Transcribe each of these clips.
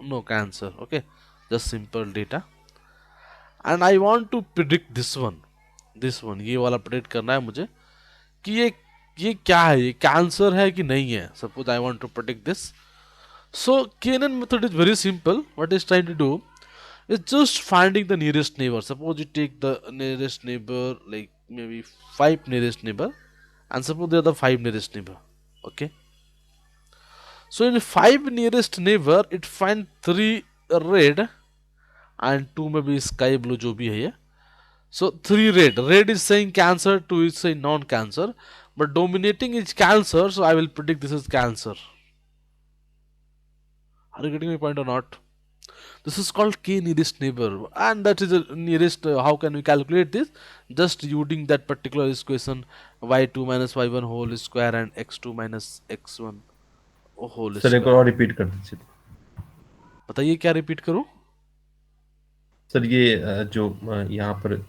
no cancer. Okay, just simple data. And I want to predict this one ये वाला predict करना है मुझे कि ये क्या है, ये कैंसर है कि नहीं है. Suppose I want to predict this. So KNN method is very simple. What it's trying to do is just finding the nearest neighbor. Suppose you take the nearest neighbor, like maybe five nearest neighbor, and suppose they are the five nearest neighbor. Okay. So in five nearest neighbor, it find three red and two maybe sky blue जो भी है ये. So three red. Red is saying cancer, two is saying non-cancer, but dominating is cancer. So I will predict this is cancer. Are you getting my point or not? This is called k nearest neighbor, and that is the nearest. How can we calculate this? Just using that particular equation y2 minus y1 whole square and x2 minus x1 whole sir एक square. और repeat कर दीजिए। बताइए क्या repeat करूं? Sir ये जो यहाँ पर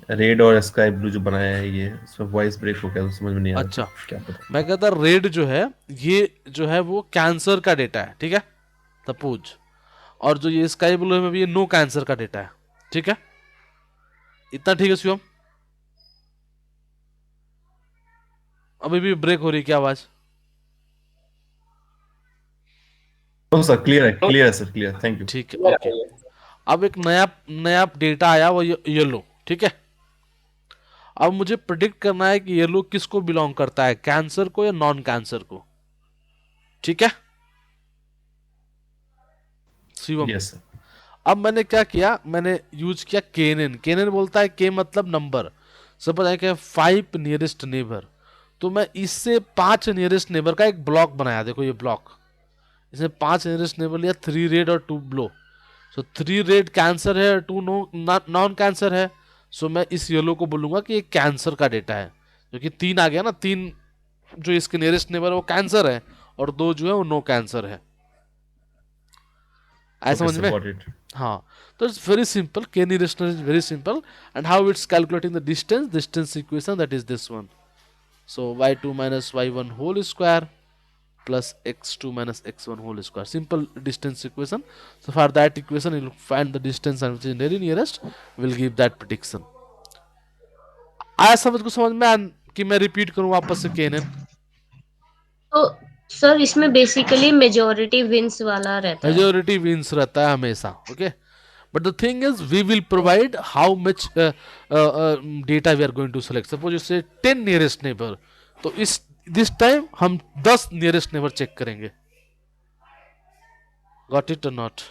रेड और स्काई ब्लू जो बनाया है, ये इसमें वॉइस ब्रेक हो गया तो समझ में नहीं आ रहा था अच्छा, क्या बता मैं रहे कहता रेड जो है, ये जो है वो कैंसर का डेटा है, ठीक है, सपोज. और जो ये स्काई ब्लू है, ये नो कैंसर का डेटा है, ठीक है. इतना ठीक है शिवम? अभी भी ब्रेक हो रही है क्या आवाज? थे। सर क्लियर है सर, क्लियर, थैंक यू। ठीक है, ओके. अब एक नया नया डेटा आया, वो येलो, ठीक है. अब मुझे प्रिडिक्ट करना है कि येलो किसको बिलोंग करता है, कैंसर को या नॉन कैंसर को. ठीक है शिवम? Yes sir. अब मैंने क्या किया, मैंने यूज किया केनन. केनन बोलता है के मतलब नंबर. सपोज है कि फाइव नियरेस्ट नेबर, तो मैं इससे पांच नियरेस्ट नेबर का एक ब्लॉक बनाया. देखो ये ब्लॉक, इसमें पांच नियरेस्ट नेबर लिया, थ्री रेड और two blue. So three red cancer है, टू नॉन कैंसर है. सो मैं इस येलो को बोलूंगा कि ये कैंसर का डेटा है, क्योंकि तीन आ गया ना, तीन जो इसके नियरेस्ट नेबर है वो कैंसर है, और दो जो है वो नो कैंसर है. आया ओके समझ सर, में? Got it. हाँ. तो it's very simple, k nearest is very simple. And how it's calculating the distance equation, that is this one. So y2 minus y1 whole square plus x2 minus x1 whole square. Simple distance equation. So for that equation, you will find the distance and which is very nearest will give that prediction. आया समझ को समझ में कि मैं repeat करूं वापस से केनन? तो सर इसमें बेसिकली मेजोरिटी विंस वाला रहता है। मेजोरिटी विंस रहता है हमेशा. Okay, but the thing is we will provide how much data we are going to select. Suppose इससे 10 नियरेस्ट नेबर, तो इस दिस टाइम हम 10 नियरेस्ट नेबर चेक करेंगे. गॉट इट और नॉट?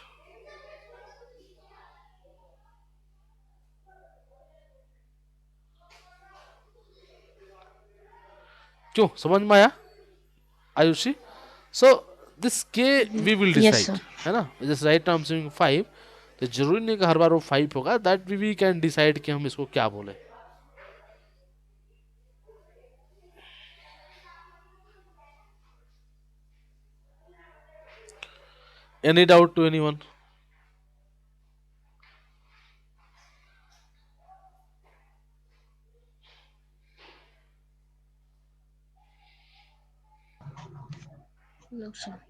क्यों, समझ में आया Ayushi? So this K we will yes decide, sir. है ना. जैसे राइट नाउ सेइंग 5, तो जरूरी नहीं कि हर बार वो 5 होगा. दैट वी कैन डिसाइड कि हम इसको क्या बोले. Any doubt to anyone? No sir.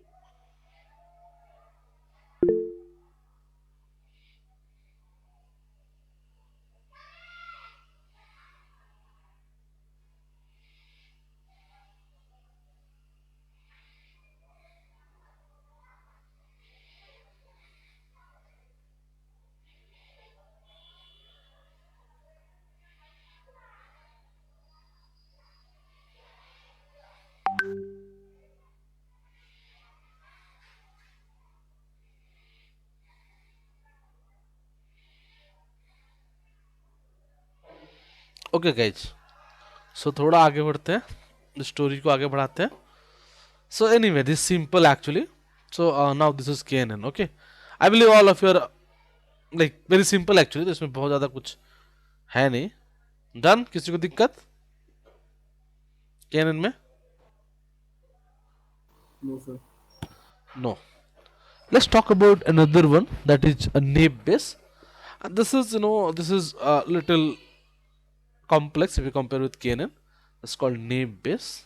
Okay guys, so थोड़ा आगे बढ़ते हैं, स्टोरी को आगे बढ़ाते हैं. So anyway this simple actually. So now this is KNN. Okay, I believe all of your like very simple actually. तो इसमें बहुत ज़्यादा कुछ है नहीं. डन? किसी को दिक्कत केएनएन में? No sir. No. Let's talk about another one, that is a naive base. And this is, this is a little complex if you compare with KNN. It's called naive base.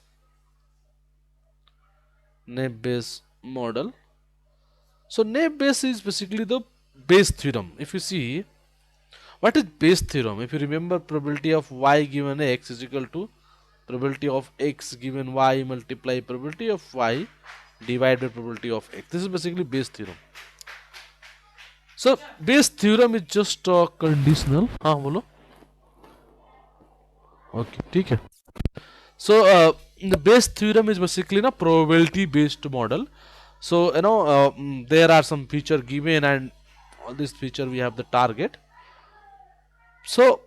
Naive base model. So naive Bayes is basically the Bayes theorem. If you see, what is Bayes theorem? If you remember, probability of y given x is equal to probability of x given y multiply probability of y divided by probability of x. This is basically Bayes theorem. So Bayes theorem is just conditional. हाँ बोलो. Okay, ठीक है. So the Bayes theorem is basically a probability based model. So there are some feature given, and on this feature we have the target. So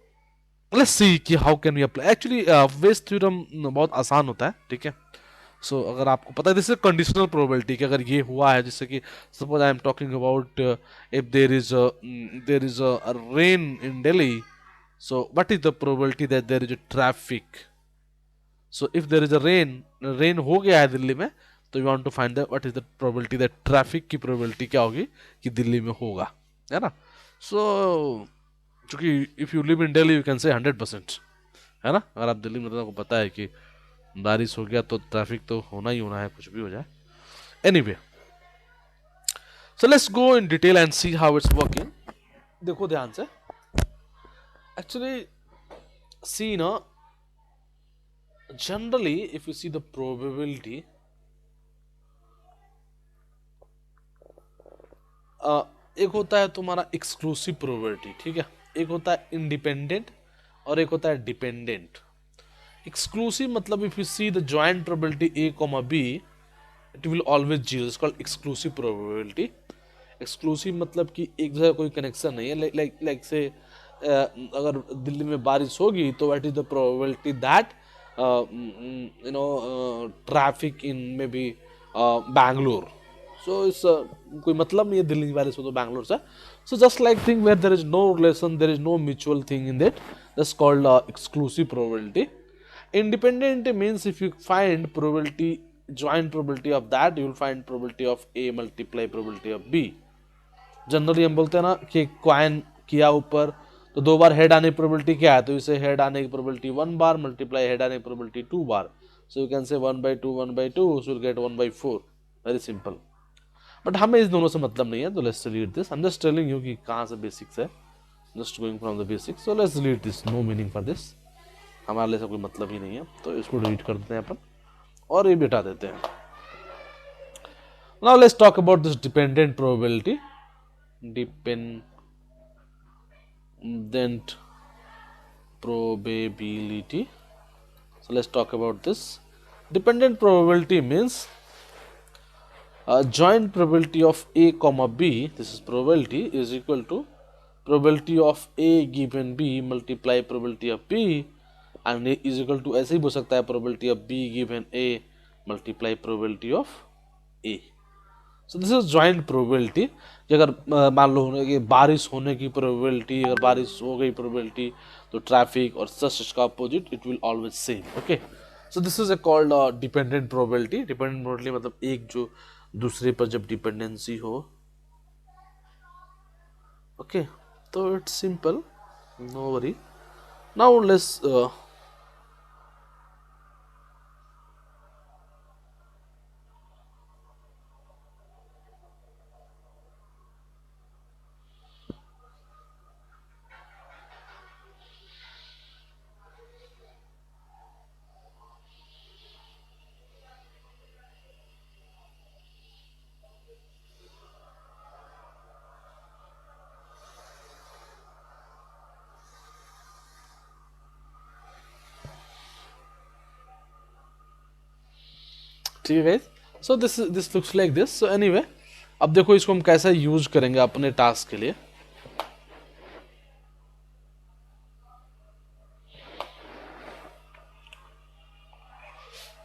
let's see कि how can we apply. Actually Bayes theorem बहुत आसान होता है, ठीक है. सो अगर आपको पता है, दिस इज कंडीशनल प्रोबेबिलिटी कि अगर ये हुआ है, जैसे कि suppose I am talking about if there is a rain in Delhi, so what is the probability that there is a traffic? So if there is a rain हो गया है दिल्ली में, तो you want to find the what is the probability that traffic की probability क्या होगी कि दिल्ली में होगा, है ना. सो चूंकि if you live in Delhi you can से 100%, है ना. अगर आप दिल्ली में, तो आपको पता है कि बारिश हो गया तो ट्रैफिक तो होना ही होना है, कुछ भी हो जाए. Anyway, so let's go in detail and see how it's working. देखो ध्यान से. एक्चुअली सी ना, generally if you see the probability, एक होता है तुम्हारा एक्सक्लूसिव प्रोबेबिलिटी, ठीक है. एक होता है इंडिपेंडेंट और एक होता है डिपेंडेंट. एक्सक्लूसिव मतलब if you see the joint probability A comma B, it will always zero. It's called exclusive probability. Exclusive मतलब कि एक दूसरे का कोई कनेक्शन नहीं है. लाइक से अगर दिल्ली में बारिश होगी तो what is the probability that traffic in may be Bangalore. So इस कोई मतलब नहीं है दिल्ली की बारिश हो तो बैंगलोर से. So just like thing where there is no relation, there is no mutual thing in that, that's called exclusive probability. Independent means if you find probability, joint probability of that, you will find probability of A multiply probability of B. Generally हम बोलते हैं ना कि coin किया ऊपर तो दो बार head आने की प्रोबेबिलिटी क्या है, तो इसे हेड आने की प्रोबेबिलिटी 1 बार मल्टीप्लाई हेड आने की प्रोबेबिलिटी 2 बार. So you can say 1/2 so you get 1/4. Very simple. But हमें इस दोनों से मतलब नहीं है, तो let's read this. I am just telling you कि कहाँ से बेसिक्स है, just going from the basics. So let's read this. No meaning for this. हमारे लिए सब कोई मतलब ही नहीं है, तो इसको डिलीट कर देते हैं अपन और ये बिठा देते हैं. Now let's talk about this dependent probability. Dependent probability. So let's talk about this. Dependent probability means joint probability of A comma B, this is probability, is equal to probability of A given B multiply probability of B, and A is equal to ऐसे ही बोल सकता है probability of B given A multiply probability of A. So this is joint probability कि अगर मान लो कि बारिश होने की प्रोबेबिलिटी, अगर बारिश हो गई प्रोबेबिलिटी, तो ट्रैफिक और सच इसका opposite it will always same. Okay, so this is a called dependent probability. Dependent probability मतलब एक जो दूसरे पर जब डिपेंडेंसी हो. ओके, तो it's simple, no worry. Now let's ठीक है guys. So this looks like this. So anyway, अब देखो इसको हम कैसे यूज करेंगे अपने टास्क के लिए.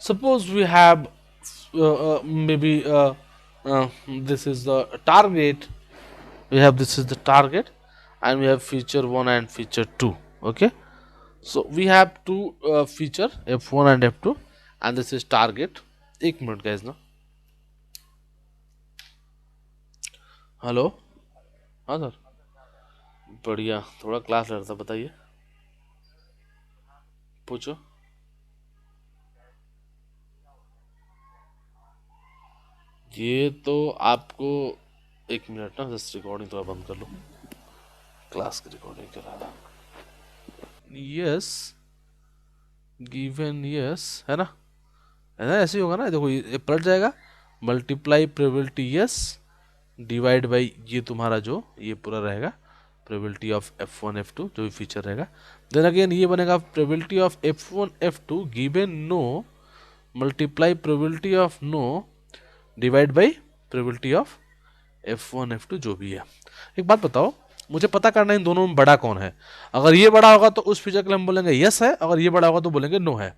Suppose we have maybe this is the target. We have this is the target, and we have feature 1 and feature 2. Okay, so we have two feature f1 and f2, and this is target. एक minute guys ना. Hello. हाँ sir, बढ़िया. थोड़ा class ले रहा था, बताइए, पूछो. ये तो आपको एक मिनट ना, जस्ट रिकॉर्डिंग थोड़ा बंद कर लो, क्लास की रिकॉर्डिंग करा रहा। यस गिवन, यस है ना, ऐसे ही होगा ना। देखो ये पलट जाएगा, multiply probability yes divide by ये तुम्हारा जो ये पूरा रहेगा प्रोबेबिलिटी ऑफ F1 F2 जो भी फीचर रहेगा। देन अगेन ये बनेगा probability of F1 F2 given no multiply probability of no divide by probability of F1 F2 जो भी है। एक बात बताओ, मुझे पता करना है इन दोनों में बड़ा कौन है। अगर ये बड़ा होगा तो उस फीचर के लिए हम बोलेंगे यस है, अगर ये बड़ा होगा तो बोलेंगे नो है।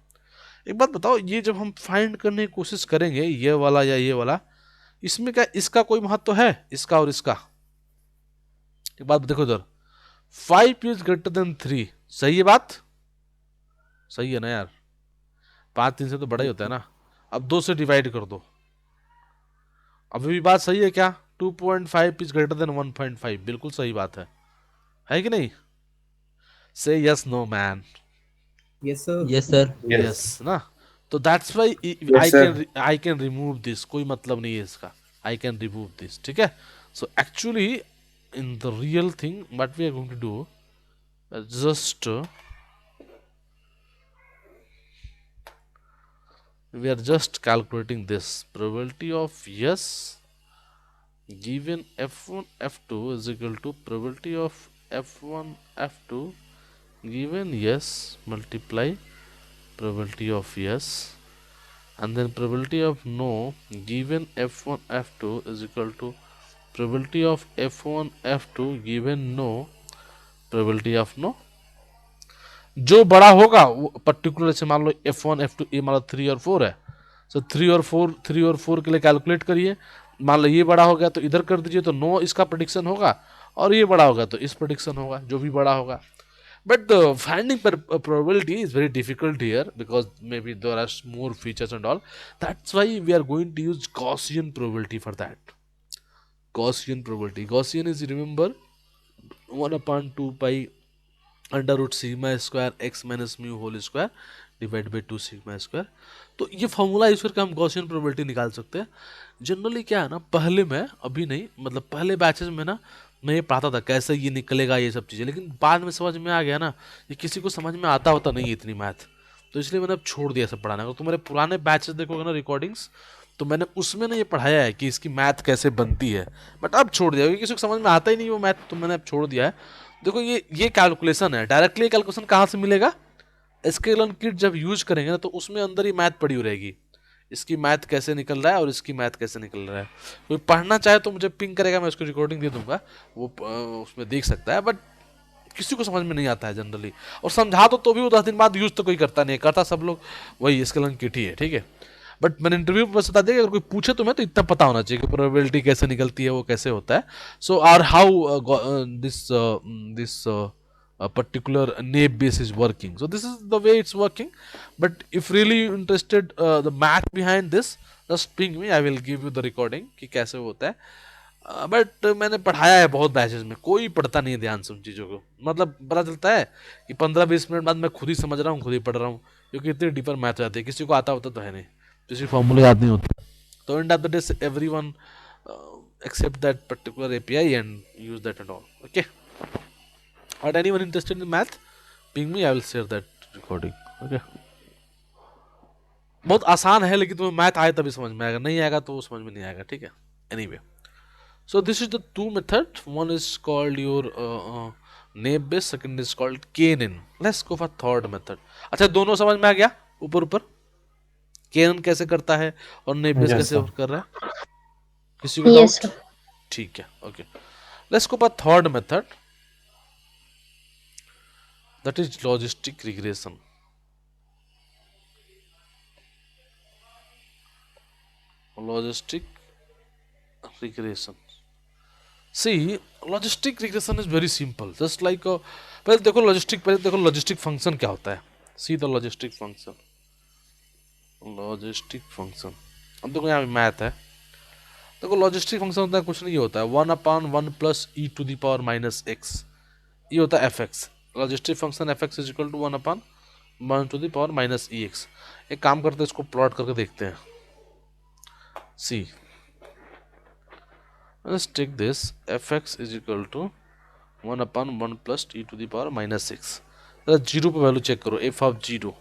एक बात बताओ, ये जब हम फाइंड करने की कोशिश करेंगे ये वाला या ये वाला, इसमें क्या इसका कोई महत्व है, इसका और इसका? एक बात देखो इधर, 5 इज ग्रेटर देन 3, सही है बात? सही है ना यार, 5 3 से तो बड़ा ही होता है ना। अब 2 से डिवाइड कर दो, अभी भी बात सही है क्या? 2.5 इज ग्रेटर देन 1.5, बिल्कुल सही बात है कि नहीं? Say yes no man. Yes, sir. Yes, sir. Yes ना, तो that's why I can remove this, कोई मतलब नहीं है इसका, आई कैन रिमूव दिस, ठीक है। So actually in the real thing what we are going to do, just we are just calculating this probability of yes given f1 f2 is equal to probability of f1 f2 given yes multiply probability of yes, and then probability of no given f1 f2 is equal to probability of f1 f2 given no probability of no। जो बड़ा होगा वो particular, से मान लो F1 F2 ये मान लो 3 और 4 है, सो 3 और 4 के लिए कैलकुलेट करिए। मान लो ये बड़ा हो गया तो इधर कर दीजिए, तो 9 इसका प्रेडिक्शन होगा, और ये बड़ा होगा तो इस प्रेडिक्शन होगा, जो भी बड़ा होगा। But finding probability is very difficult here because maybe there are more features and all. That's why we are going to use Gaussian probability for that. Gaussian probability, Gaussian is, remember, 1/2 pi under root sigma square X minus mu whole square divide by 2 sigma square. तो ये formula use करके हम Gaussian probability निकाल सकते हैं। Generally क्या है ना, पहले मैं, अभी नहीं, मतलब पहले बैचेस में ना मैं ये पढ़ाता था कैसे ये निकलेगा ये सब चीज़ें, लेकिन बाद में समझ में आ गया ना ये किसी को समझ में आता होता नहीं है इतनी मैथ, तो इसलिए मैंने अब छोड़ दिया सब पढ़ाना। अगर तुम्हारे पुराने बैचेस देखोगे ना रिकॉर्डिंग्स, तो मैंने उसमें ना ये पढ़ाया है कि इसकी मैथ कैसे बनती है, बट अब छोड़ दिया क्योंकि किसी को समझ में आता ही नहीं वो मैथ, तो मैंने अब छोड़ दिया है। देखो ये कैलकुलेशन है, डायरेक्टली कैलकुलेशन कहाँ से मिलेगा? स्केलन किट जब यूज करेंगे ना तो उसमें अंदर ही मैथ पड़ी हुई रहेगी, इसकी मैथ कैसे निकल रहा है और इसकी मैथ कैसे निकल रहा है। कोई पढ़ना चाहे तो मुझे पिंग करेगा, मैं उसको रिकॉर्डिंग दे दूंगा, वो उसमें देख सकता है। बट किसी को समझ में नहीं आता है जनरली, और समझा तो भी वो 10 दिन बाद यूज तो कोई करता नहीं, करता सब लोग वही स्केलन किट ही है, ठीक है। बट मैंने इंटरव्यू में बस बता दिया, अगर कोई पूछे तो मैं तो इतना पता होना चाहिए कि प्रोबेबिलिटी कैसे निकलती है, वो कैसे होता है। So are how this particular naive base is working. So this is the way it's working. But if really interested the math behind this, just ping me, I will give you the recording कि कैसे होता है। But मैंने पढ़ाया है बहुत batches में, कोई पढ़ता नहीं है ध्यान से उन चीज़ों को, मतलब पता चलता है कि 15-20 मिनट बाद मैं खुद ही समझ रहा हूँ, खुद ही पढ़ रहा हूँ, क्योंकि इतनी डीपर मैथ आती है, किसी को आता होता तो है नहीं, किसी फॉर्मूले याद नहीं होते। तो end of the day everyone accept that particular API and use that and all. Okay. Or anyone interested in math, ping me, I will share that recording. Okay. बहुत आसान है, लेकिन तुम्हें मैथ आए तभी समझ में आएगा, नहीं आएगा तो समझ में नहीं आएगा, ठीक है। Anyway, so this is the two method. One is called your naive Bayes, second is called KNN. Let's go for third method. अच्छा, दोनों समझ में आ गया ऊपर ऊपर? KNN कैसे करता है और naive Bayes कैसे कर रहा है, किसी को डाउट? ठीक है, okay. Let's go for third method, that is logistic regression. Logistic regression. See, logistic regression is very simple. Just like पहले देखो logistic function क्या होता है। See the logistic function. Logistic function. अब देखो यहाँ मैथ है। देखो logistic function होता है, कुछ नहीं होता है, 1/1 plus e to the power minus x, ये होता है fx। Logistic function fx is equal to 1/1 to the power minus ex। एक काम करते हैं, इसको प्लॉट करके देखते हैं। सी Let's take this fx is equal to 1 upon 1 plus t to the power minus 6. Zero पे वैल्यू चेक करो, f of zero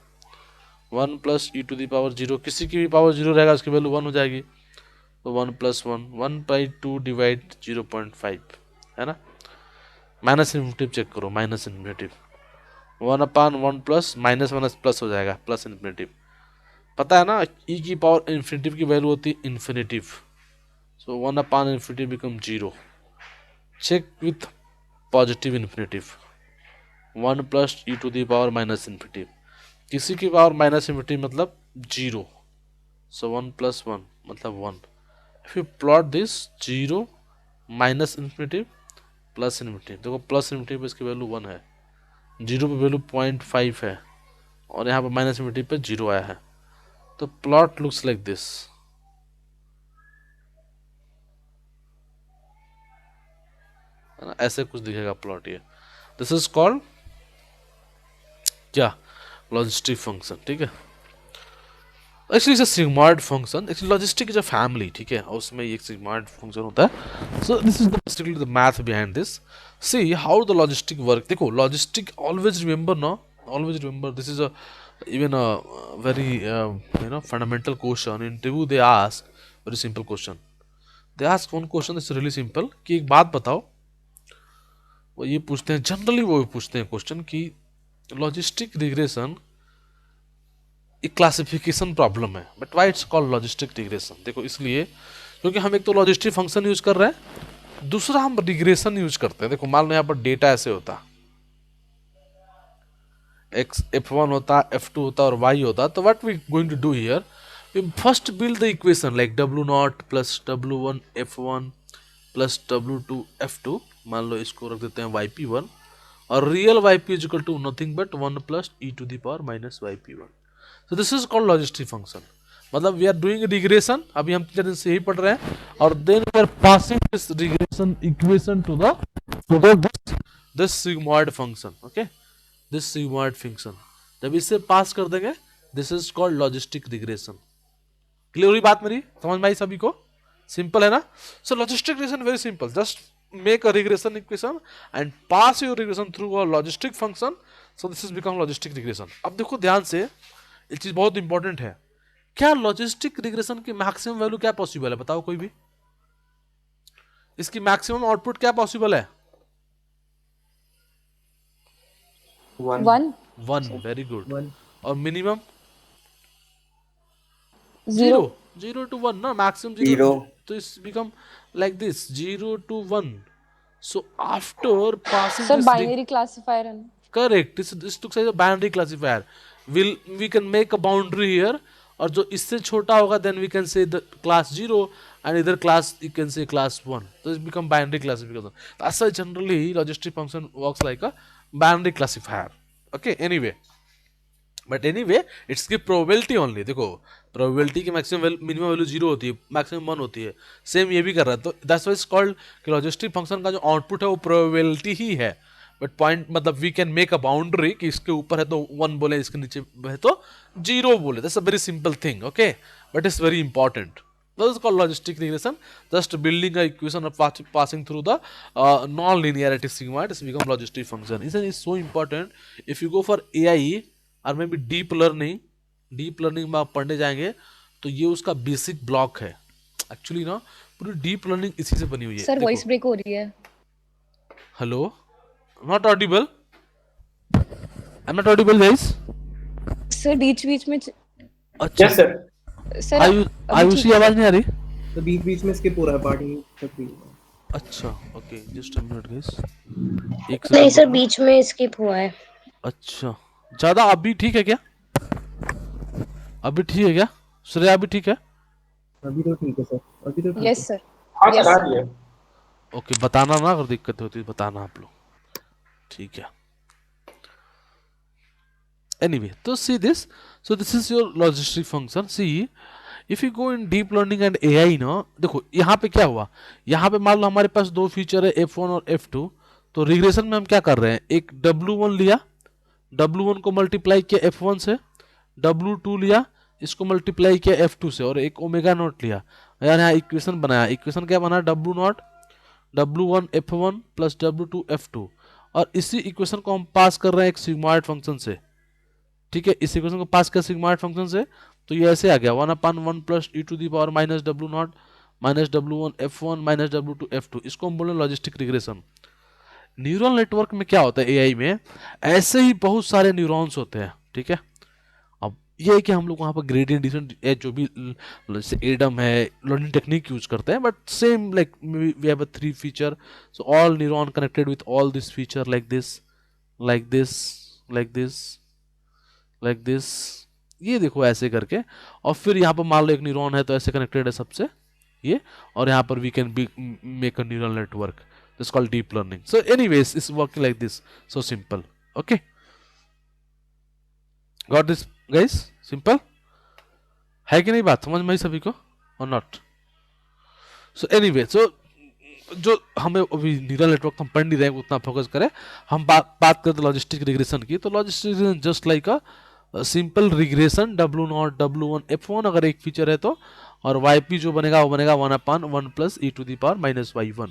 1 plus e to the power zero, किसी की भी पावर जीरो रहेगा उसकी वैल्यू 1 हो जाएगी, तो 1 प्लस 1 डिवाइड 0.5 है ना। माइनस इन्फिनिटिव चेक करो, माइनस इन्फिनिटिव 1 अपान 1 प्लस माइनस माइनस प्लस हो जाएगा, प्लस इन्फिनिटिव। पता है ना e की पावर इन्फिनिटिव की वैल्यू होती है infinitive, so 1 upon infinitive become zero. Check with positive infinitive 1 plus e to the power minus infinitive, किसी की पावर माइनस इन्फिनिटिव मतलब जीरो, सो 1 प्लस 1 मतलब 1। If you plot this zero minus infinitive plus infinitive, देखो plus infinitive पे इसकी value 1 है, zero पे value 0.5 है, और यहाँ पर माइनस इन्फिनिटिव पे जीरो आया है, तो प्लॉट लुक्स लाइक दिस। है ना, ऐसे कुछ दिखेगा प्लॉट ये। दिस इज कॉल्ड क्या, लॉजिस्टिक फंक्शन। ठीक है, actually it's a sigmoid function. Actually logistic is a family, ठीक है, और उसमें एक सिग्मॉइड फंक्शन होता है। सो this is basically the math behind this. See how the logistic work. देखो लॉजिस्टिक, ऑलवेज रिमेंबर ना, always remember this is a even a very fundamental question in interview they ask very simple question, they ask one question is really simple कि एक बात बताओ, वो ये पूछते हैं जनरली, वो पूछते हैं क्वेश्चन कि लॉजिस्टिक रिग्रेशन एक क्लासिफिकेशन प्रॉब्लम है, but why it's called logistic regression. देखो इसलिए क्योंकि हम एक तो लॉजिस्टिक फंक्शन यूज कर रहे हैं, दूसरा हम रिग्रेशन यूज करते हैं। देखो मान लो यहाँ पर डेटा ऐसे होता, x f1 होता, f2 होता और y होता, तो what we going to do here, we first build the equation like w0 plus w1 f1 plus w2 f2, मान लो इसको रख देते हैं yp1, और real yp is equal to nothing but 1 plus e to the power minus yp1। So this is called logistic function. मतलब we are doing regression, अभी हम 3 दिन से यही पढ़ रहे हैं, और then we are passing this regression equation to this sigmoid function. Okay, this sigmoid function जब इसे पास कर देंगे, this is called logistic regression. Clear हुई बात मेरी, समझ में आई सभी को? सिंपल है ना। So logistic regression very simple, just make a regression equation and pass your regression through a logistic function, so this is become logistic regression. अब देखो ध्यान से, ये चीज बहुत इंपॉर्टेंट है, क्या लॉजिस्टिक रिग्रेशन की मैक्सिमम वैल्यू क्या पॉसिबल है, बताओ कोई भी, इसकी मैक्सिमम आउटपुट क्या पॉसिबल है? 1 1, वेरी गुड। 1 और मिनिमम 0 0 to 1 ना, मैक्सिमम 0 Zero. तो इस become like this 0 to 1। So after passing sir this binary classifier है ना? correct, this looks like a binary classifier, we can make a boundary here, और जो इससे छोटा होगा then we can say the class 0 and either class you can say class 1, so it become binary classification. That's why generally logistic function works like a binary classifier. Okay, but anyway it's की probability only. देखो probability की maximum minimum value 0 होती है, maximum 1 होती है, same ये भी कर रहा है, तो दैट्स व्हाई इट्स कॉल्ड कि लॉजिस्टिक फंक्शन का जो आउटपुट है वो प्रोबेबिलिटी ही है, बट पॉइंट मतलब we can make a boundary कि इसके ऊपर है तो 1 बोले, इसके नीचे है तो 0 बोले, that's a very simple thing. Okay, but it's very important. That is called logistic regression. Just building a equation of passing through the non-linearity sigma, it has become logistic function. Isn't it so important? If you go for AI और मे भी deep learning में आप पढ़ने जाएंगे तो ये उसका basic block है। एक्चुअली ना पूरी डीप लर्निंग इसी से बनी हुई है। सर वॉइस ब्रेक हो रही है। Hello, not audible, I am not audible guys. Sir बीच में अच्छा Yes, sir. सर आयुषी आवाज नहीं आ रही? तो बीच बीच में स्किप हो रहा है पार्ट नहीं तक भी। अच्छा okay, just a minute guys, एक नहीं सेकंड सर, रुकना। बीच में स्किप हुआ है। अच्छा, ज्यादा अभी ठीक है क्या? अभी ठीक है क्या? श्रेया अभी ठीक है? अभी तो ठीक है सर, अभी तो ठीक है। Yes sir. हाँ Yes, सर, आ sir. रही है। ओके, बताना ना अगर दिक्कत होती है, बताना आप लोग, ठीक है। Anyway, तो see this, so this is your logistic function. See, if you go in deep learning and AI ना, देखो यहाँ पे क्या हुआ, यहाँ पे मान लो हमारे पास दो फीचर है f1 और f2, तो रिग्रेशन में हम क्या कर रहे हैं, एक w1 लिया, w1 को मल्टीप्लाई किया f1 से, w2 लिया, इसको मल्टीप्लाई किया f2 से, और एक ओमेगा नॉट लिया, यार यहाँ इक्वेशन बनाया, इक्वेशन क्या बना w not W1 F1 plus W2 F2, और इसी इक्वेशन को हम पास कर रहे हैं एक सिग्मॉइड फंक्शन से, ठीक है। इस इक्वेशन को पास कर सिग्मॉइड फंक्शन से, तो ये ऐसे आ गया 1/1 plus E to the power minus W0 minus W1 F1 minus W2 F2। इसको हम बोले लॉजिस्टिक रिग्रेशन। न्यूरल नेटवर्क में क्या होता है, एआई में ऐसे ही बहुत सारे न्यूरॉन्स होते हैं, ठीक है। अब ये है कि हम लोग वहाँ पर ग्रेडियंट डिसेंट जो भी जैसे एडम है लर्निंग टेक्निक यूज करते हैं, but same like we have a 3 feature, so all neuron connected with all this feature like this like this like this like this, ये देखो ऐसे करके। और फिर यहाँ पर मान लो एक न्यूरॉन है तो ऐसे कनेक्टेड है सबसे ये, और यहाँ पर we can be make a neural network, this called deep learning. So anyways it's working like this, so simple. Okay, got this guys? Simple है कि नहीं, बात समझ में आई सभी को और नॉट? सो एनीवे, सो जो हमें अभी न्यूरल नेटवर्क हम पढ़ नहीं रहे हैं उतना फोकस करें, हम बात करते लॉजिस्टिक रिग्रेशन की। तो logistic regression just like a simple regression, W0 W1 F1 अगर एक फीचर है तो, और YP जो बनेगा वो बनेगा 1/1 plus e to the power minus y1।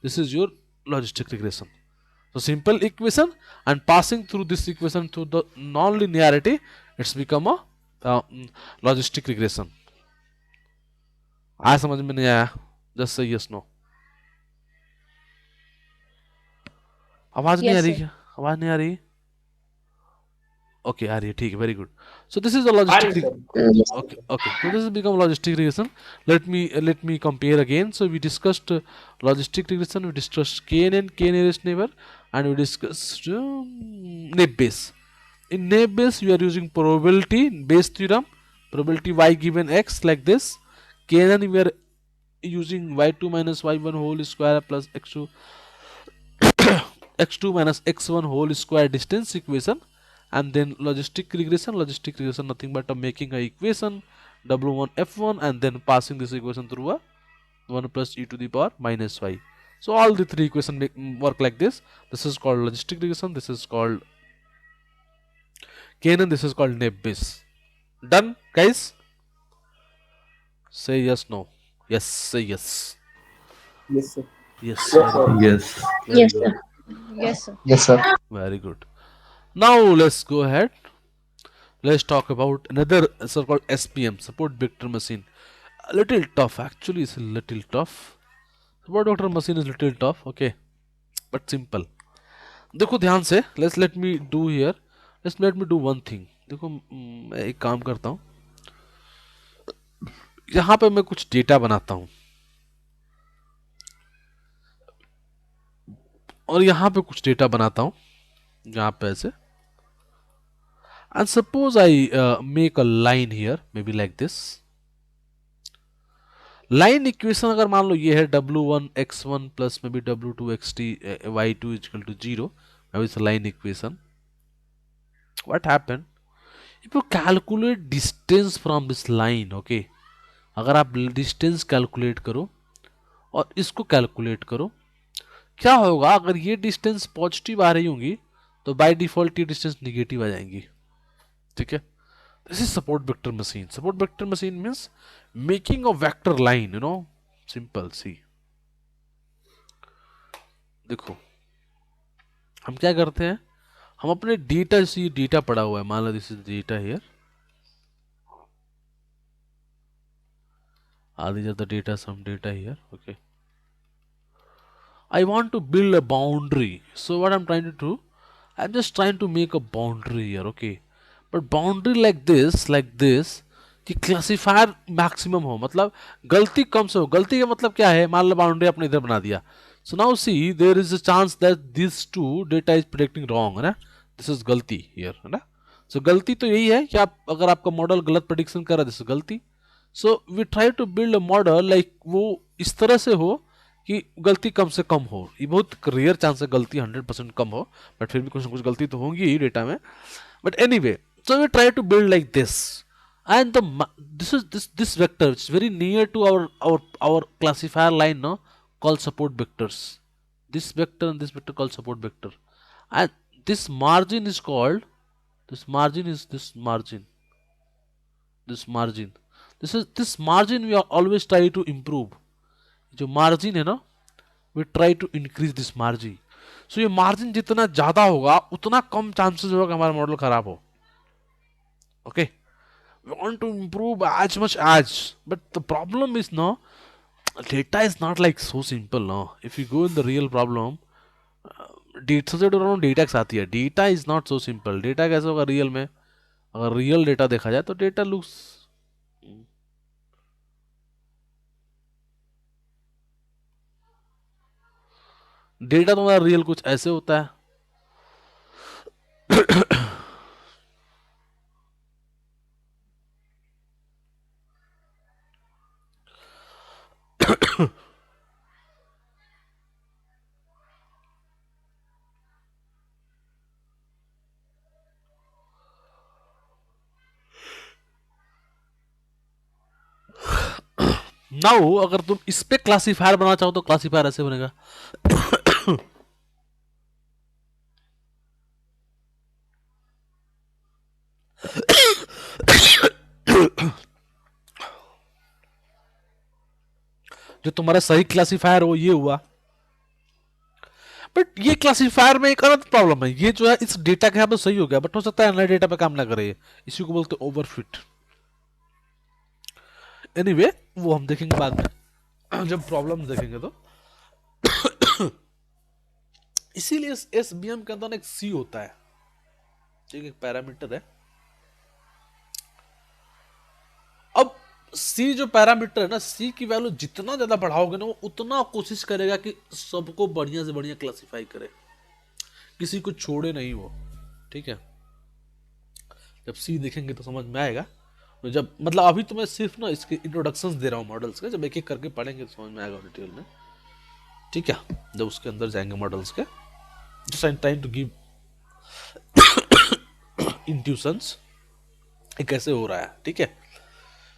This is your logistic regression. So simple equation, and passing through this equation through the non-linearity, it's become a logistic regression. आया समझ में नहीं आया? Just say yes no. आवाज नहीं आ Yes, रही sir. क्या? आवाज नहीं आ रही? Okay, आ रही है, ठीक है, very good. So this is a logistic. Yes. Okay, okay. So this has become logistic regression. Let me compare again. So we discussed logistic regression. We discussed KNN, K nearest neighbor, and we discussed naive Bayes. In naive Bayes, we are using probability Bayes theorem. Probability y given x like this. KNN we are using y2 minus y1 whole square plus x2 x2 minus x1 whole square distance equation. And then logistic regression nothing but making a equation W1 F1 and then passing this equation through a 1 plus e to the power minus y. So all the three equations work like this. This is called logistic regression, this is called KNN, this is called naive Bayes. Done guys? Say yes no. Yes, say yes. Yes, sir. Yes, Yes. very Yes, good. sir. Yes, sir. Yes, sir. Very good. Now let's go ahead. Let's talk about another so-called SPM, support vector machine. A little tough, actually, it's a little tough. Support vector machine is little tough, okay, but simple. देखो ध्यान से, let me do here. Let me do one thing. देखो मैं एक काम करता हूँ, यहाँ पे मैं कुछ डेटा बनाता हूँ और यहाँ पे कुछ डेटा बनाता हूँ, यहाँ पे ऐसे, and suppose I make a line here, maybe like this. Line equation अगर मान लो ये है W1 x1 plus may be W2 xt y2 equal to 0, it's line equation. What happen if you calculate distance from this line, okay, अगर आप distance calculate करो और इसको कैलकुलेट करो, क्या होगा अगर ये डिस्टेंस पॉजिटिव आ रही होंगी तो बाय डिफॉल्ट ये डिस्टेंस निगेटिव आ जाएंगी, ठीक है. This is support vector machine. Support vector machine means making a vector line, you know, simple. See, देखो हम क्या करते हैं, हम अपने डेटा, जैसे ये डेटा पड़ा हुआ है, मान लो this is data here, these are the data, some data here, okay. I want to build a boundary, so what I'm trying to do, I'm just trying to make a boundary here, okay. But boundary like this कि classifier maximum हो, मतलब गलती कम से हो. गलती का मतलब क्या है, मान लो बाउंड्री आपने इधर बना दिया, so now see there is a chance that this two data is predicting wrong, है ना, दिस इज गलती हियर, है ना. सो गलती तो यही है कि आप अगर आपका मॉडल गलत प्रेडिक्शन कर रहा है, दिस इज गलती. So we try to build a model like वो इस तरह से हो कि गलती कम से कम हो. ये बहुत रेयर चांस है गलती 100% कम हो, बट फिर भी कुछ ना कुछ गलती तो होंगी ही डेटा में. But anyway, so we try to build like this, and this vector which is very near to our classifier line, no, called support vectors. This vector and this vector called support vector, and this margin is called, this margin is this margin, this margin we are always try to improve. जो margin है ना, we try to increase this margin. So ये margin जितना ज्यादा होगा उतना कम chances होगा कि हमारा मॉडल खराब हो. Okay, we want to improve as much as, but the problem is no, data is not like so simple. No, if you go in the real problem, data से डेटा के साथ ही है. Data is not so simple. Data कैसे होगा real में? अगर real data देखा जाए तो डेटा लुक्स, डेटा तुम्हारा रियल कुछ ऐसे होता है. नाउ अगर तुम इस पे क्लासीफायर बनाना चाहो तो क्लासीफायर ऐसे बनेगा. जो तुम्हारा सही क्लासीफायर हो ये हुआ. बट ये क्लासीफायर में एक अलग प्रॉब्लम है. ये जो है इस डेटा के यहाँ पे सही हो गया, बट हो सकता है नए डेटा पे काम ना करे. इसी को बोलते हैं ओवरफिट. एनीवे वो हम देखेंगे बाद में जब प्रॉब्लम देखेंगे तो. इसीलिए एसबीएम के अंदर एक सी होता है, ठीक है, एक पैरामीटर है. अब सी जो पैरामीटर है ना, सी की वैल्यू जितना ज्यादा बढ़ाओगे ना वो उतना कोशिश करेगा कि सबको बढ़िया से बढ़िया क्लासिफाई करे, किसी को छोड़े नहीं वो. ठीक है, जब सी देखेंगे तो समझ में आएगा. तो जब मतलब अभी तो मैं सिर्फ ना इसके इंट्रोडक्शंस दे रहा हूँ मॉडल्स के, जब एक एक करके पढ़ेंगे तो समझ में आएगा डिटेल में. ठीक है, जब उसके अंदर जाएंगे मॉडल्स के, just I am trying to give intuitions कैसे हो रहा है. ठीक है,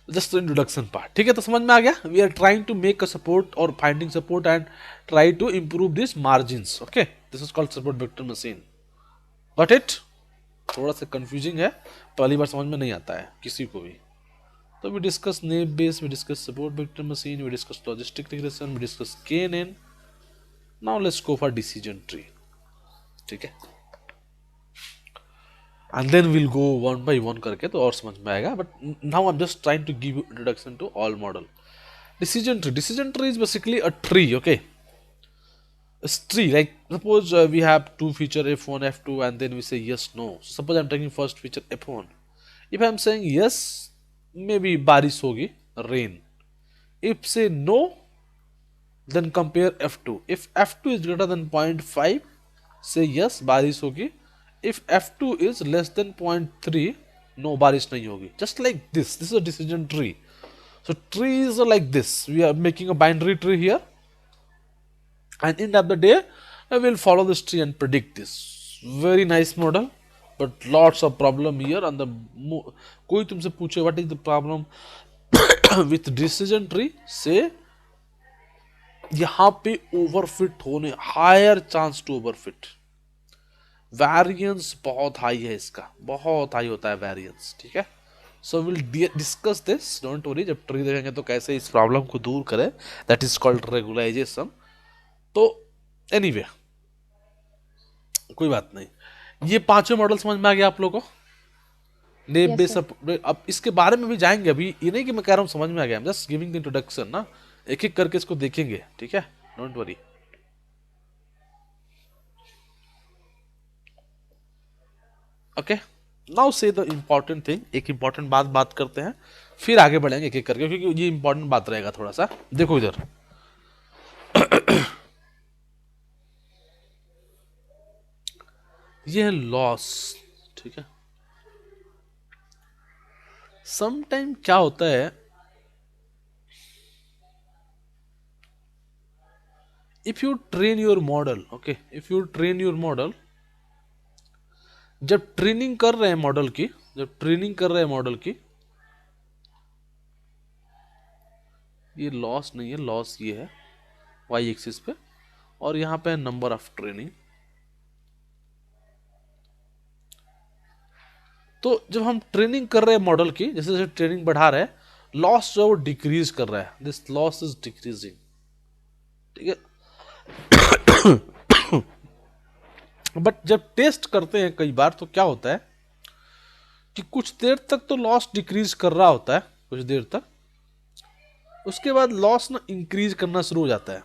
जस्ट इंट्रोडक्शन पार्ट. ठीक है, तो समझ में आ गया. We are trying to make a support or finding support and try to improve this margins. Okay, this is called support vector machine. Got it? थोड़ा सा कंफ्यूजिंग है, पहली बार समझ में नहीं आता है किसी को भी. तो we discuss name base, we discuss support vector machine, we discuss logistic regression, we discuss KNN. Now let's go for decision tree. ठीक है, and then we'll go one by one करके तो और समझ में आएगा. but now I'm just trying to give you introduction to all model. Decision tree is basically a tree. Okay, a tree like suppose we have two feature F1 F2 and then we say yes no. So suppose I'm taking first feature F1. If I'm saying yes, maybe बारिश होगी, rain. If say no, then compare F2. If F2 is greater than 0.5, say yes बारिश होगी. If F2 is less than 0.3, no बारिश नहीं होगी. Just like this. This is a decision tree. So trees are like this. We are making a binary tree here, and in the day, I will follow this tree and predict this. Very nice model, but lots of problem here. And the कोई तुमसे पूछे what is the problem with decision tree? Say यहाँ पे overfit होने, higher chance to overfit. Variance बहुत high है इसका, बहुत हाई होता है वेरिएंस. ठीक है, so will discuss this, don't worry. जब ट्री देखेंगे तो कैसे इस प्रॉब्लम को दूर करें, दैट इज कॉल्ड रेगुलाइजेशन. तो एनीवे कोई बात नहीं. ये पांचों मॉडल समझ में आ गया आप लोगों को? Name base. अब इसके बारे में भी जाएंगे. अभी ये नहीं कि मैं कह रहा हूँ समझ में आ गया, जस्ट गिविंग द इंट्रोडक्शन ना. एक एक करके इसको देखेंगे. ठीक है, डोंट वरी. ओके, नाउ से द इम्पोर्टेंट थिंग. एक इम्पोर्टेंट बात करते हैं, फिर आगे बढ़ेंगे एक एक करके, क्योंकि ये इम्पोर्टेंट बात रहेगा थोड़ा सा. देखो इधर ये है लॉस. ठीक है, समटाइम क्या होता है, if you train your model, okay, if you train your model, जब ट्रेनिंग कर रहे हैं मॉडल की, जब ट्रेनिंग कर रहे हैं मॉडल की, ये लॉस नहीं है, लॉस ये है वाई एक्सिस पे, और यहां पे है नंबर ऑफ ट्रेनिंग. तो जब हम ट्रेनिंग कर रहे हैं मॉडल की, जैसे जैसे ट्रेनिंग बढ़ा रहे हैं, लॉस जो है वो डिक्रीज कर रहा है. This loss is decreasing. ठीक है, बट जब टेस्ट करते हैं कई बार तो क्या होता है कि कुछ देर तक तो लॉस डिक्रीज कर रहा होता है, कुछ देर तक, उसके बाद लॉस ना इंक्रीज करना शुरू हो जाता है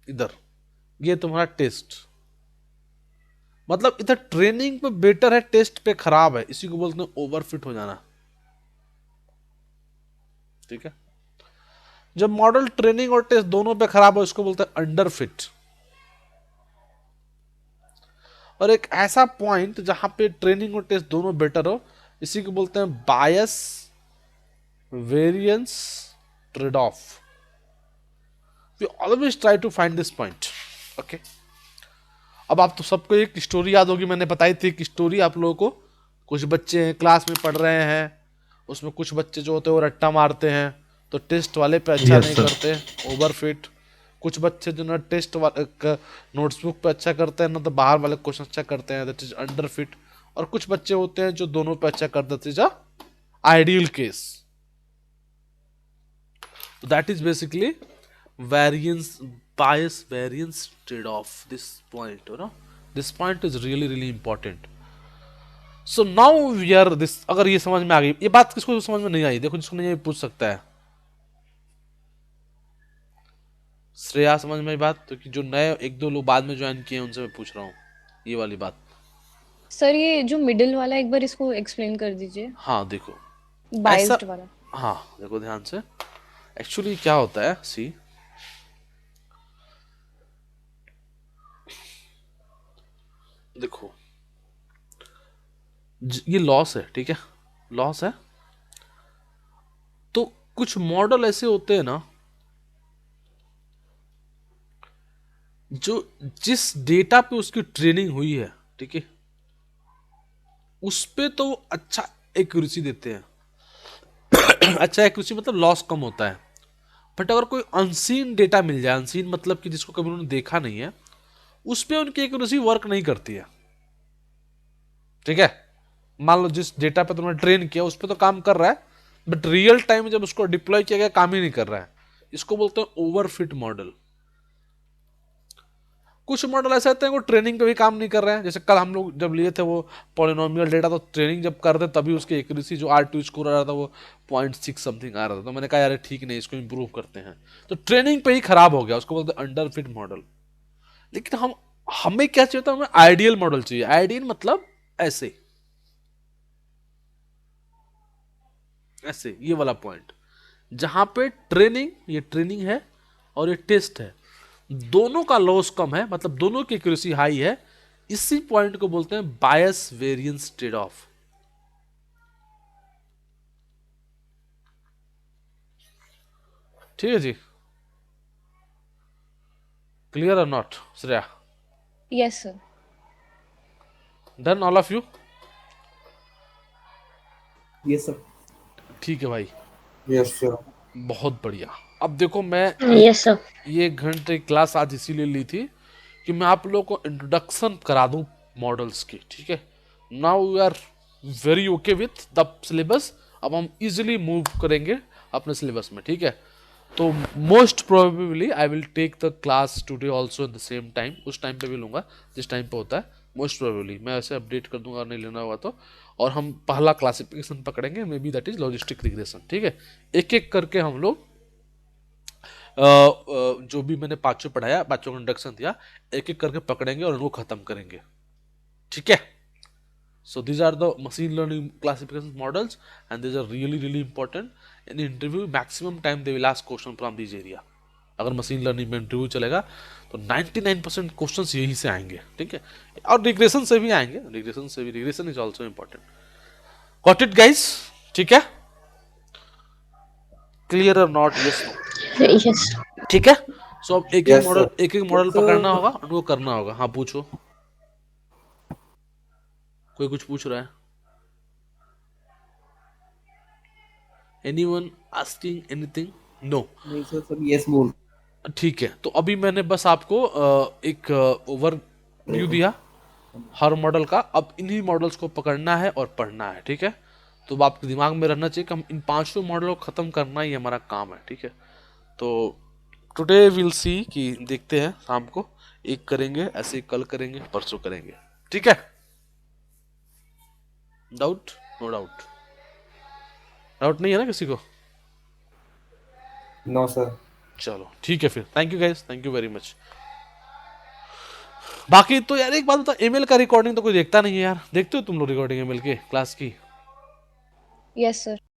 इधर। ये तुम्हारा टेस्ट, मतलब इधर ट्रेनिंग पे बेटर है, टेस्ट पे खराब है, इसी को बोलते हैं ओवरफिट हो जाना। ठीक है, जब मॉडल ट्रेनिंग और टेस्ट दोनों पे खराब हो इसको बोलते हैं अंडरफिट। और एक ऐसा पॉइंट जहां पे ट्रेनिंग और टेस्ट दोनों बेटर हो, इसी को बोलते हैं bias variance trade off. We always try to find this point. Okay, अब आप तो सबको एक स्टोरी याद होगी, मैंने बताई थी कि स्टोरी आप लोगों को। कुछ बच्चे हैं क्लास में पढ़ रहे हैं, उसमें कुछ बच्चे जो होते हैं वो रट्टा मारते हैं तो टेस्ट वाले पे अच्छा Yes, नहीं sir. करते, ओवरफिट। कुछ बच्चे जो ना टेस्ट वाले नोट्सबुक पे अच्छा करते हैं ना तो बाहर वाले क्वेश्चन अच्छा करते हैं, दैट इज अंडरफिट। और कुछ बच्चे होते हैं जो दोनों पे अच्छा करते थे, ideal case. That is basically variance, bias variance trade off, this point, you know, this point is really important. So now we are this, अगर ये समझ में आ गई, ये बात किसको समझ में नहीं आई, देखो जिसको नहीं आई पूछ सकता है। श्रेया समझ में आई बात? तो कि जो नए एक दो लोग बाद में ज्वाइन किए हैं उनसे मैं पूछ रहा हूँ ये वाली बात। सर ये जो मिडिल वाला एक बार इसको एक्सप्लेन कर दीजिए, हाँ देखो, बाइस्ड वाला। हाँ देखो ध्यान से, एक्चुअली क्या होता है, सी देखो, ये लॉस है, ठीक है, लॉस है। तो कुछ मॉडल ऐसे होते हैं ना जो जिस डेटा पे उसकी ट्रेनिंग हुई है, ठीक है, उस पे तो वो अच्छा एक्यूरेसी देते हैं। अच्छा एक्यूरेसी मतलब लॉस कम होता है। बट अगर कोई अनसीन डेटा मिल जाए, अनसीन मतलब कि जिसको कभी उन्होंने देखा नहीं है, उस पे उनकी एक्यूरेसी वर्क नहीं करती है। ठीक है, मान लो जिस डेटा पे तुमने ट्रेन किया उस पे तो काम कर रहा है, बट रियल टाइम में जब उसको डिप्लॉय किया गया काम ही नहीं कर रहा है। इसको बोलते हैं ओवरफिट मॉडल। कुछ मॉडल ऐसे होते हैं वो ट्रेनिंग पे भी काम नहीं कर रहे हैं, जैसे कल हम लोग जब लिए थे वो पॉलिनोमियल डेटा, तो ट्रेनिंग जब करते तभी उसकी एक्यूरेसी जो R2 स्कोर आ रहा था वो 0.6 समथिंग आ रहा था। तो मैंने कहा यार ठीक नहीं, इसको इंप्रूव करते हैं, तो ट्रेनिंग पे ही खराब हो गया, उसको बोलते हैं अंडरफिट मॉडल। लेकिन हमें क्या चाहिए था, हमें आइडियल मॉडल चाहिए। आइडियल मतलब ऐसे ऐसे, ये वाला पॉइंट जहां पे ट्रेनिंग, ये ट्रेनिंग है और ये टेस्ट है, दोनों का लॉस कम है, मतलब दोनों की एक्यूरेसी हाई है। इसी पॉइंट को बोलते हैं बायस वेरिएंस ट्रेड ऑफ। ठीक है जी, क्लियर और not Shreya? Yes sir. Done all of you? Yes, sir. ठीक है भाई, Yes, sir. बहुत बढ़िया। अब देखो मैं यस सर। ये 1 घंटे की क्लास आज इसीलिए ली थी कि मैं आप लोगों को इंट्रोडक्शन करा दूं मॉडल्स की। ठीक है, now we are very okay with the syllabus. अब हम इजीली मूव करेंगे अपने सिलेबस में। ठीक है, तो most probably I will take the class today also in the same time, उस टाइम पे भी लूंगा जिस टाइम पे होता है। मोस्ट प्रोबेबली मैं ऐसे अपडेट कर दूंगा, नहीं लेना होगा तो। और हम पहला क्लासिफिकेशन पकड़ेंगे, may be that is logistic regression. ठीक है, एक एक करके हम लोग जो भी मैंने पांचों पढ़ाया, पांचों का इंट्रोडक्शन दिया, एक एक करके पकड़ेंगे और उनको खत्म करेंगे। ठीक है, so these are the machine learning classification models and these are really important in interview. Maximum time they will ask question from this area. अगर मशीन लर्निंग में इंटरव्यू चलेगा तो 99% क्वेश्चंस यही से आएंगे। ठीक है, और रिग्रेशन से भी आएंगे, रिग्रेशन से भी, regression is also important. Got it guys? ठीक है, क्लियर और नॉट? Yes no? यस। ठीक है, सो अब एक एक Yes, मॉडल, sir. एक एक मॉडल Yes, sir. पकड़ना होगा, उनको करना होगा। हाँ पूछो, कोई कुछ पूछ रहा है? Anyone asking anything? नो? नहीं सर, सब yes बोल। ठीक है, तो अभी मैंने बस आपको एक ओवरव्यू दिया हर मॉडल का। अब इन्हीं मॉडल्स को पकड़ना है और पढ़ना है। ठीक है, तो अब आपके दिमाग में रहना चाहिए कि हम इन पांचों मॉडलों को खत्म करना ही हमारा काम है। ठीक है, तो टुडे विल सी कि देखते हैं शाम को एक करेंगे, ऐसे कल करेंगे, परसों करेंगे, ठीक है? डाउट? No doubt? डाउट नहीं है ना किसी को? No sir. चलो ठीक है फिर, thank you guys, thank you very much. बाकी तो यार एक बात बता, ईमेल का रिकॉर्डिंग तो कोई देखता नहीं है यार, देखते हो तुम लोग रिकॉर्डिंग ईमेल के क्लास की? Yes sir.